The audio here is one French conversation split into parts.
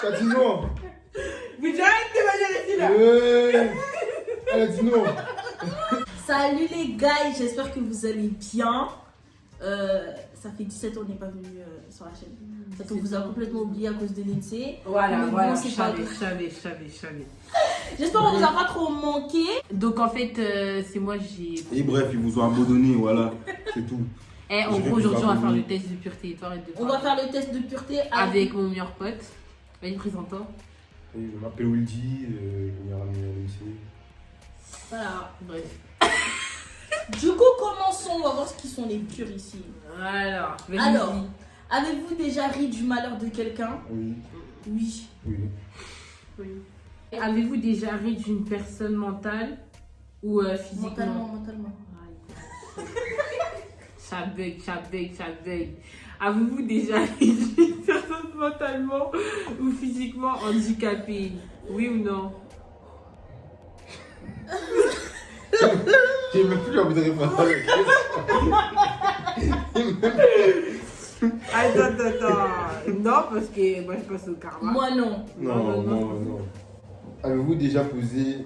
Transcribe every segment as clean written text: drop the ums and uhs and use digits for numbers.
T'as dit non. Mais j'arrête de manière ici là. Elle a dit non. Salut les gars, j'espère que vous allez bien. Ça fait 17 ans qu'on n'est pas venu sur la chaîne. Ça qu'on vous a complètement oublié à cause de l'INSEE. Voilà, Mais voilà, bon, je c'est pas savais. grave. J'espère qu'on vous a pas trop manqué. Donc en fait, c'est moi j'ai. Et bref, ils vous ont abandonné, voilà. C'est tout. Eh, en Je gros, vais aujourd'hui, vous on va faire abonner. le test de pureté. Toi, arrête de On va parler. faire le test de pureté Avec mon meilleur pote. Vas-y, présente-toi. Et je m'appelle Wildy, je viens ramener à l'INSEE. Voilà. Bref. Du coup, commençons. On va voir ce qui sont les purs ici. Alors, vas-y. Alors, avez-vous déjà ri du malheur de quelqu'un? Oui, Oui. oui. Oui. Avez-vous déjà ri d'une personne mentale ou physiquement? Mentalement. Ça bug. Avez-vous déjà ri d'une personne mentalement ou physiquement handicapée? Oui ou non? J'ai même plus envie de répondre à la question. Attends. Non, parce que moi je passe au karma. Moi non. Non. Avez-vous déjà posé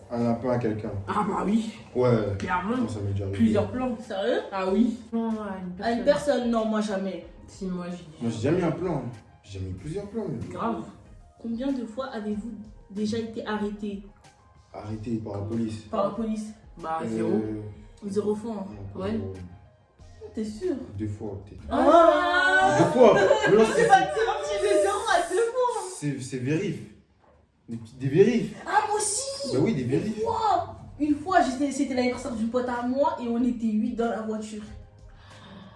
un lapin à quelqu'un? Ah bah oui, Ouais. clairement. Moi, ça m'est déjà arrivé. Plusieurs plans. Sérieux? Ah oui. Non, À une personne? Non, moi jamais. Si, moi j'ai Moi, j'ai déjà mis un plan. J'ai déjà mis plusieurs plans. Mais... grave. Combien de fois avez-vous déjà été arrêté Arrêté par la police. par la police? Bah, zéro. 0 fois. Hein. Non, pas Ouais. zéro. T'es sûr? 2 fois, peut-être. Ah! 2 fois. Mais non, C'est parti de 0 à 2 fois. c'est vérif. Des vérifs. Ah, moi aussi! Bah oui, des vérifs. Une fois, c'était l'anniversaire d'une pote à moi et on était 8 dans la voiture.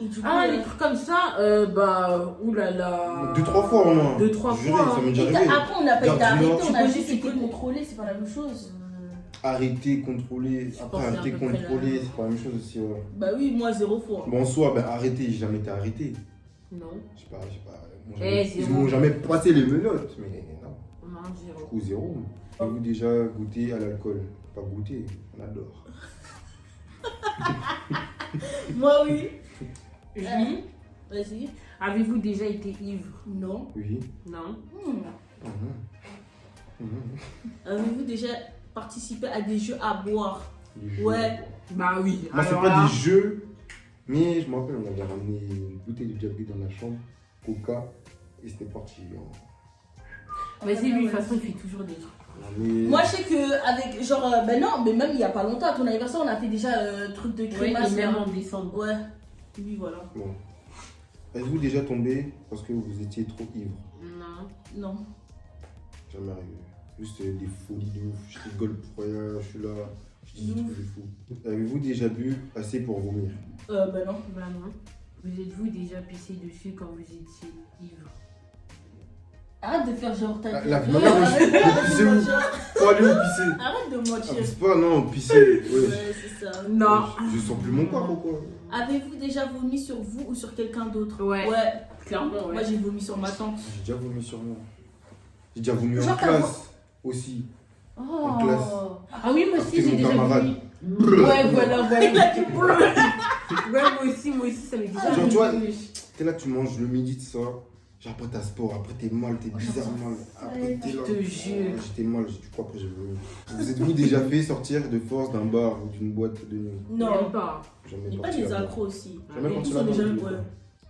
Et du coup, Ah, les trucs comme ça, bah, oulala. 2-3 fois au moins. 2-3 Juré, fois. ça m'est et déjà arrivé. après, on n'a pas été Garde du arrêté, Nord. on a Tu juste connais, été tu connais. contrôlé, c'est pas la même chose. Arrêter, contrôler. Je Après, pense que c'est arrêter, à peu près contrôler, la- c'est pas la même chose aussi, ouais. Bah oui, moi 0 fois. Bon, en soi, ben arrêter, j'ai jamais été arrêté. Non. Je sais pas. Eh, Ils zéro. m'ont jamais passé les menottes, mais non. Non, Du zéro. coup, 0. Avez-vous déjà goûté à l'alcool? Pas goûté, on adore. Moi oui. Julie, Vas-y. avez-vous déjà été ivre? Non. Oui. Non. Avez-vous déjà participé à des jeux à boire? Les jeux. Ouais. Bah oui. Moi, c'est alors pas là- des jeux, mais je me rappelle, on avait ramené une bouteille de Jack dans la chambre, Coca, et c'était parti. Vas-y, lui, de toute façon, il fait toujours des trucs. Mais... Moi je sais que avec genre ben non mais même il y a pas longtemps à ton anniversaire on a fait déjà truc de Ouais, crémasse. et même là. en décembre. Ouais. Oui voilà. Bon. Êtes-vous déjà tombé parce que vous étiez trop ivre? Non. Non. Jamais arrivé. Juste des folies de ouf. Je rigole pour rien, je suis là. Je dis des trucs de fou. Avez-vous déjà bu assez pour vomir? Ben non. Bah non. Vous êtes-vous déjà pissé dessus quand vous étiez ivre? Arrête de faire genre ta La vie. ma mère, Arrête je pisser de où? mentir. Faut aller où pisser? Arrête de Ah, mentir. c'est pas, non, pisser. Ouais. Ouais c'est ça. Non. Je sens plus mon corps ou quoi? Avez-vous déjà vomi sur vous ou sur quelqu'un d'autre? Ouais. Ouais. Clairement, ouais. Moi j'ai vomi sur ma tante. J'ai déjà vomi sur moi. J'ai déjà vomi en Genre, t'as classe aussi. Oh. En classe. Ah oui, moi aussi, Après, j'ai mon déjà camarade. vomi. Ouais, voilà. Ouais, moi aussi, ça m'est déjà Genre, tu vois, arrivé. t'es là, tu manges le midi de ça. Genre, après t'as sport, après t'es mal, t'es bizarre mal. Après t'es là. Je te jure. Ouais, j'étais mal, j'ai du quoi après j'ai vomi. Vous êtes-vous déjà fait sortir de force d'un bar ou d'une boîte de nuit? Non. Même pas. Jamais Il n'y a pas parti des là-bas. accros aussi. Jamais Et parti tous, on est là-bas, jamais je ouais. dis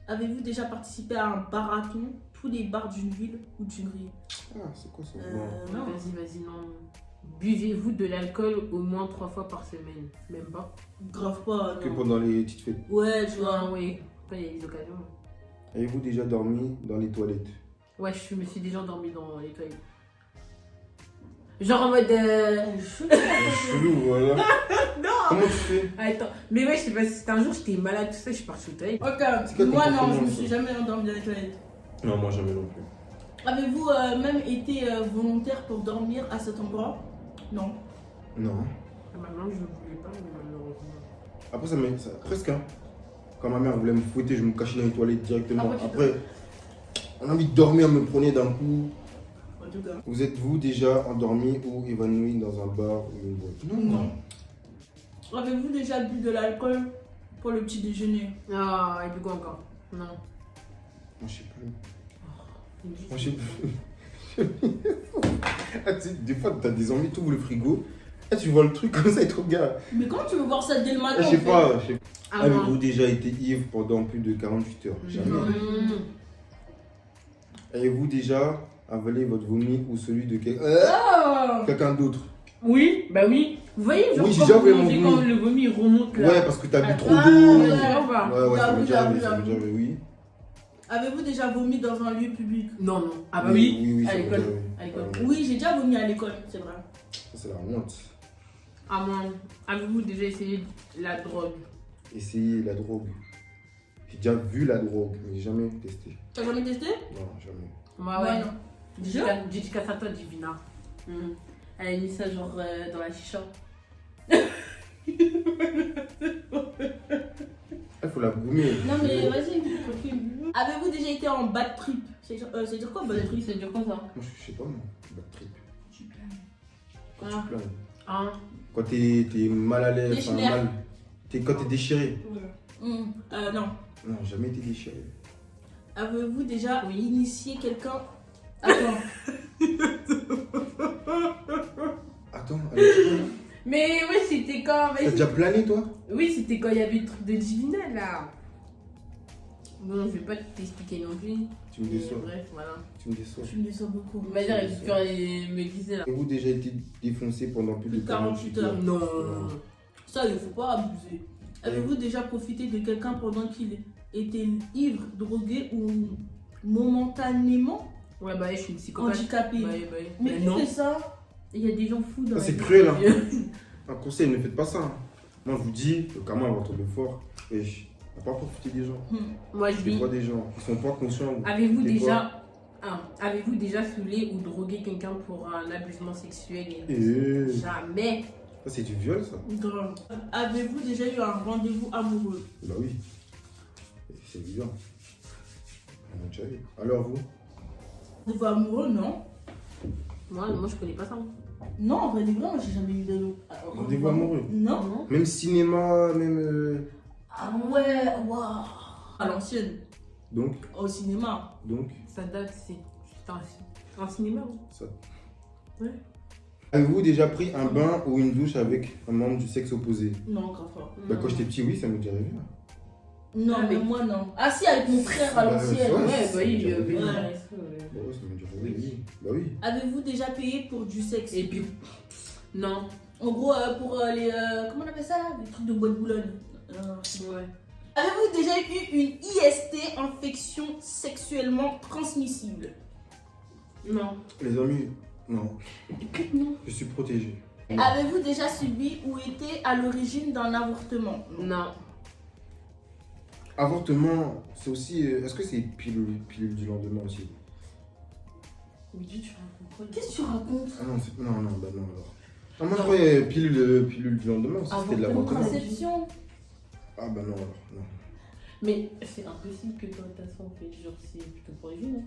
Avez-vous déjà participé à un marathon, tous les bars d'une ville ou d'une rue? Ah, c'est quoi ça? Non. Non. Vas-y, non. Buvez-vous de l'alcool au moins 3 fois par semaine? Même pas. Grave pas, Que non. pendant les petites fêtes. Ouais, tu vois. Ah oui. Après, il y a des occasions. Avez-vous déjà dormi dans les toilettes? Ouais, je me suis déjà endormie dans les toilettes. Genre en mode. Chelou, voilà. Non. Comment tu fais? Attends, mais ouais, je sais pas si c'était un jour, j'étais malade, tout ça, je suis partie aux toilettes. Ok, C'est quoi ton moi non, je comportement, me ça? suis jamais endormie dans les toilettes. Non, moi jamais non plus. Avez-vous même été volontaire pour dormir à cet endroit? Non. Non. Ah, maintenant, je ne voulais pas, mais malheureusement. Après, ça presque, hein. Quand ma mère voulait me fouetter, je me cachais dans les toilettes directement. Après, tu Après, on a envie de dormir, me prenait d'un coup. En tout cas. Vous êtes-vous déjà endormi ou évanoui dans un bar ou une boîte? Non. Avez-vous déjà bu de l'alcool pour le petit déjeuner? Ah, et puis quoi encore? Non. Moi, je sais plus. Il me dit- Moi, je sais plus. Ah, tu sais, des fois, t'as des envies, tu ouvres le frigo. Ah, tu vois le truc comme ça, il te regarde. Mais comment tu veux voir ça dès le matin Ah, je sais en fait pas, je sais pas. Ah, moi. Avez-vous déjà été ivre pendant plus de 48 heures? Jamais. Avez-vous déjà avalé votre vomi ou celui de Ah quelqu'un d'autre? Oui, bah oui. Vous voyez, genre, Oui, j'ai quand déjà vous fait mon mangez, vomi. quand le vomi remonte là. Ouais, parce que t'as bu trop Ah, d'eau. ouais. Tu vois pas? Ouais, ça m'est déjà J'avoue, arrivé, ça m'est déjà j'avoue. arrivé, oui. Avez-vous déjà vomi dans un lieu public? Non, non. Ah bah oui. Oui, À ça m'est l'école. déjà arrivé. À l'école. Ah, ouais. Oui, j'ai déjà vomi à l'école, c'est vrai. Ça, c'est la honte. Ah moi, avez-vous déjà essayé la drogue? Essayer la drogue. J'ai déjà vu la drogue, mais jamais testé. T'as jamais testé? Non, jamais. Moi, ouais. non. Dédicace à toi, Divina. Elle a mis ça genre dans la chicha. Il faut la gommer. Non mais vas-y, recule. Avez-vous déjà été en bad trip? C'est dire quoi bad trip? C'est de quoi ça? Moi, je sais pas, moi. Bad trip. Quand Ah. tu planes. Hein? Quand t'es mal à l'aise, enfin, Déchiré. mal. Quand t'es déchiré. Non. Non, jamais été déchiré. Avez-vous déjà initié quelqu'un? Attends. Attends, allez, Mais oui, c'était quand? t'as déjà plané, toi? Oui, c'était quand il y avait le truc de Divina là. Bon, je vais pas t'expliquer non plus. Tu me Mais déçois. bref, voilà. Tu me déçois. Tu me déçois beaucoup. On va dire, il me disait là. Avez-vous déjà été défoncé pendant plus de 48 heures? Non. Ça, il faut pas abuser. Avez-vous déjà profité de quelqu'un pendant qu'il était ivre, drogué ou momentanément Ouais, bah, je suis une psychopathe. handicapé? Bah, Mais qui non. fait ça? Il y a des gens fous dans Ça, c'est la vie. cruel, hein. Un conseil, ne faites pas ça. Moi, je vous dis, le karma va tomber fort. Et on va pas profiter des gens. Moi, je Des dis, fois, des gens, ils sont pas conscients. avez-vous Des avez-vous déjà saoulé ou drogué quelqu'un pour un abusement sexuel? Et Jamais. ça, c'est du viol, ça. Grave. Avez-vous déjà eu un rendez-vous amoureux? Bah oui. C'est évident. On a déjà eu. Alors, vous? Rendez-vous amoureux, non? Moi, je connais pas ça. Non, en vrai, des vrais, moi j'ai jamais eu de Rendez-vous amoureux? Non. Non. Même cinéma, même. Ah ouais, waouh. À l'ancienne, Donc, au cinéma. Ça date, c'est un cinéma. Hein. ça. Ouais. Avez-vous déjà pris un bain ou une douche avec un membre du sexe opposé? Non, grave pas. Bah, quand j'étais petit, oui, ça m'est déjà arrivé. Non, mais moi non. Ah si, avec mon frère à l'ancienne. Ouais, Ouais, ça bah oui, m'est déjà arrivé. Ouais. Bah ouais, ça m'est déjà arrivé, oui. Bah oui. Avez-vous déjà payé pour du sexe? Et puis, non. En gros, pour les. Comment on appelle ça là? Les trucs de bois de Boulogne. Ouais. Avez-vous déjà eu une IST, infection sexuellement transmissible? Non. Les amis, non. Non. Je suis protégé. Avez-vous déjà subi ou été à l'origine d'un avortement? Non. Avortement, c'est aussi. Est-ce que c'est pilule du lendemain aussi? Mais tu racontes quoi? Qu'est-ce que tu racontes? Ah non, non, bah non alors. Ah, moi je croyais pilule du lendemain aussi, c'était de l'avortement. Contraception? Ah bah non alors, non. Mais c'est impossible que toi, ta en fait, genre, c'est plutôt pour les filles, non?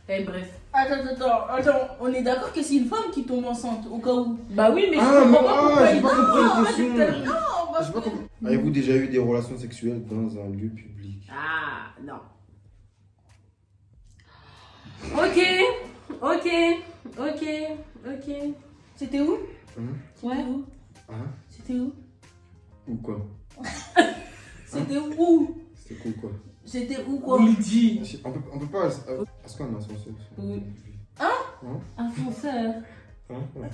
Eh, bref. Attends, on est d'accord que c'est une femme qui tombe enceinte, au cas où. Bah oui, mais Ah, je mais comprends pas pourquoi j'ai il pas dit compris ça. la question. Non, J'ai pas compris. Avez-vous déjà eu des relations sexuelles dans un lieu public? Ah, non. Ok. C'était où? Ouais. Où? Hein? C'était où? Ou quoi? C'était où? C'était cool quoi? C'était où quoi? Il dit. On peut pas. Est-ce qu'on a un ascenseur? Oui. Hein? Un fonceur. Hein? Ouais.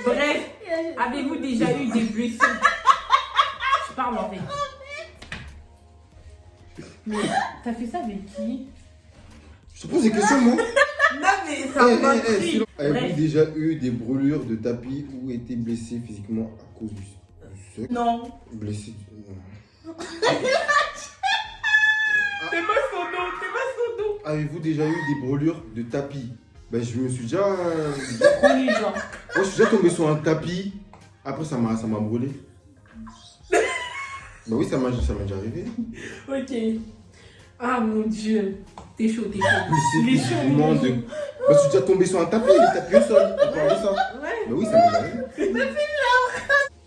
Bref, avez-vous déjà eu des blessures? Je parle en fait. Mais t'as fait ça avec qui? Je te pose des questions, moi. Non mais ça m'a pris. Sinon, avez-vous Bref. déjà eu des brûlures de tapis ou été blessé physiquement à cause du sexe? Non. Blessé. Non. T'es pas son nom. Avez-vous déjà eu des brûlures de tapis? Ben, je me suis déjà. Connu genre. Moi, je suis déjà tombé sur un tapis. Après, ça m'a brûlé. Bah oui, ça m'a déjà arrivé. Ok. Ah mon dieu. T'es chaud. Blessé Il est chaud. physiquement de. Bah, je suis déjà tombé sur un tapis, les tapis au sol. On parle de ça. Ouais. Bah oui, ça m'a déjà arrivé.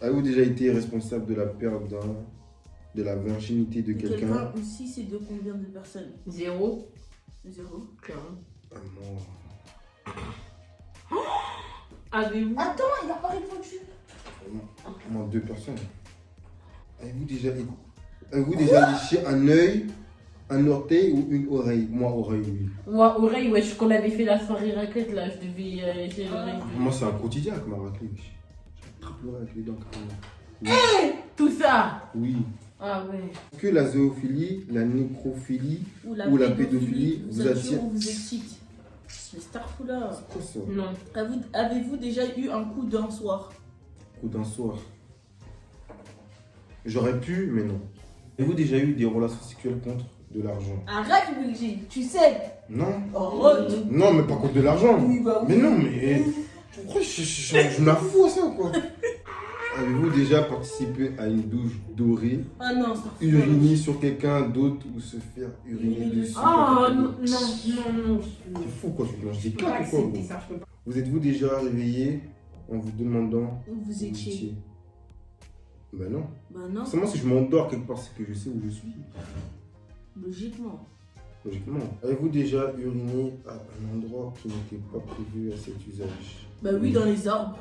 Avez-vous déjà été responsable de la perte d'un de la virginité de quelqu'un. Quelqu'un aussi, c'est de combien de personnes? 0. 0. Clairement. Moi, Avez-vous Attends, il a pas répondu. moi, 2 personnes. Avez-vous déjà léché un œil, un orteil ou une oreille? Moi, oreille, oui. Moi, oreille, ouais, quand on avait fait la soirée raclette, là, je devais lécher l'oreille. Moi, c'est un quotidien avec ma raclée. J'attrape avec les dents carrément. Tout ça. Oui. Ah ouais. Est-ce que la zoophilie, la nécrophilie Ou ou la pédophilie vous attire? ou vous excite? Mais Starfoula. C'est quoi ça? Non. Avez-vous déjà eu un coup d'un soir? Coup d'un soir. J'aurais pu, mais non. Avez-vous déjà eu des relations sexuelles contre de l'argent? Arrête, Luigi, tu sais. Non. Arrête. Non, mais pas contre de l'argent. Oui, bah oui. Mais non, mais. Pourquoi je me la fous à ça, quoi? Avez-vous déjà participé à une douche dorée, Ah non, ça uriner sur quelqu'un d'autre ou se faire uriner Uriner dessus? dessus. Ah par non, quelqu'un non, non, non. d'autre? C'est fou, quoi, tu manges des Je peux pas claques ou quoi? accepter Vous, ça, je peux pas. vous êtes-vous déjà réveillé en vous demandant Où vous où vous étiez? étiez? Ben non. Bah non, Seulement si je m'endors quelque part, c'est que je sais où je suis. logiquement. Logiquement. Avez-vous déjà uriné à un endroit qui n'était pas prévu à cet usage? Bah oui, dans les arbres.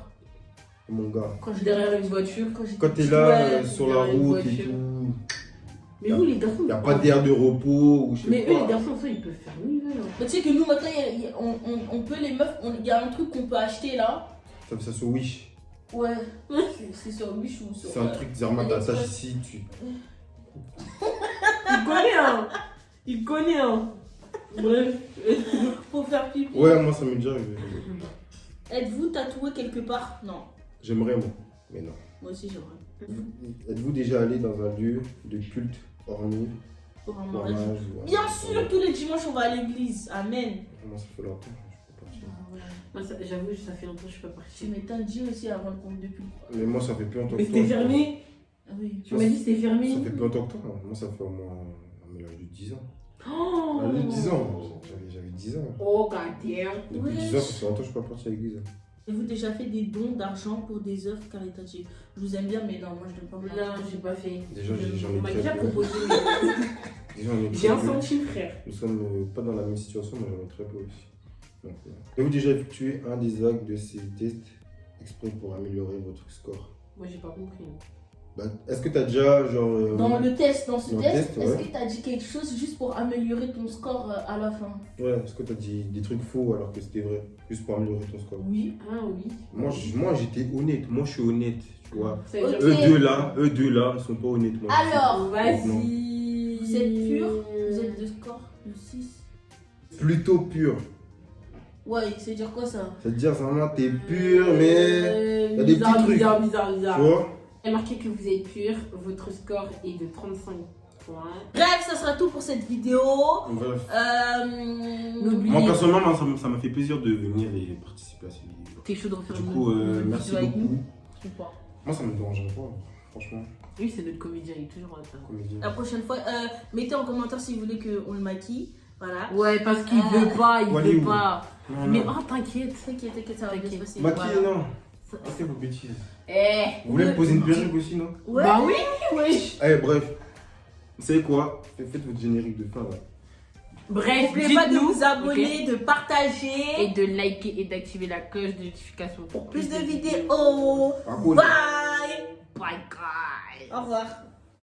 Mon gars. Quand je Derrière une voiture. Quand t'es là Ouais, sur la derrière une route et voiture. tout, Mais vous, les garçons. il n'y a pas d'air de repos ou je sais Mais pas. eux, les garçons, ça, ils peuvent faire. Oui, oui, non. Mais tu sais que nous maintenant, on peut les meufs, il y a un truc qu'on peut acheter là. Ça fait ça sur Wish. Ouais. C'est sur Wish ou sur. C'est un truc, Zerma t'attaches AliExpress. ici, tu. Il connaît, hein. Il connaît, hein. Bref. Pour faire pipi. Ouais, moi ça m'est déjà arrivé. Êtes-vous tatoué quelque part? Non. J'aimerais, moi, mais non. Moi aussi j'aimerais. Êtes-vous déjà allé dans un lieu de culte, hormis Pour un mariage mariage. ou un- Bien sûr, tous les dimanches on va à l'église. Amen. Moi ça fait longtemps, je peux partir. Moi, j'avoue, ça fait longtemps que je suis pas Tu partie. m'étonnes, Dieu aussi avant le compte depuis. Mais moi ça fait plus longtemps Mais que toi. c'était fermé. Ah oui. Tu m'as dit c'était fermé. Ça fait plus longtemps que toi. Moi ça fait au moins l'âge de 10 ans. Oh. À l'âge de 10 ans, j'avais 10 ans. Oh, goddamn. Depuis Ouais. 10 ans, ça fait longtemps que je suis pas parti à l'église. Avez-vous déjà fait des dons d'argent pour des œuvres caritatives? Je vous aime bien, mais non, moi je donne pas mon argent. Non, j'ai pas fait. Déjà, j'en ai On m'a très déjà peu. proposé. Déjà, on est J'ai très un peu. centime, frère. Nous sommes pas dans la même situation, mais j'en ai très peu aussi. Donc, avez-vous déjà effectué un des actes de ces tests exprès pour améliorer votre score? Moi, j'ai pas compris. Bah, est-ce que tu as déjà, genre. Dans ce dans le test, test, est-ce ouais. que tu as dit quelque chose juste pour améliorer ton score à la fin? Ouais, est-ce que tu as dit des trucs faux alors que c'était vrai? Juste pour améliorer ton score? Oui. Ah oui. Moi j'étais honnête. Moi, je suis honnête, tu vois. Ça veut dire- Ok. Eux deux là, ils sont pas honnêtes. Moi, je sais. Alors, Vas-y. vous êtes pur? Vous êtes de score de 6? Plutôt pur. Ouais, ça veut dire quoi ça? C'est-à-dire, vraiment, t'es pur, mais. y a des bizarre, petits trucs. bizarre. Tu vois? Remarquez que vous êtes pur, votre score est de 35 points. Bref, ça sera tout pour cette vidéo. Bref. N'oubliez Moi, personnellement, ça m'a fait plaisir de venir et participer à cette vidéo. T'es chaud de refaire Du une coup, une merci vidéo avec beaucoup. nous ou pas? Moi, ça me dérangerait pas, franchement. Oui, c'est notre comédien, il est toujours là. Comédien. La prochaine fois, mettez en commentaire si vous voulez qu'on le maquille. Voilà. Ouais, parce qu'il veut pas, il Wally, veut oui. pas. Non, Mais non. oh, t'inquiète. T'inquiète, ça va bien se passer. Maquillez, Voilà. non. Arrêtez vos bêtises. Eh. Vous voulez me poser une perruque aussi, non? Ouais. Bah oui, wesh. Allez, bref. Vous savez quoi? Faites votre générique de fin, là. Bref, N'oubliez pas de dites-nous, vous abonner, ok, de partager. et de liker et d'activer la cloche de notification Pour plus de vidéos. Abonnez. Bye. Bye guys. Au revoir.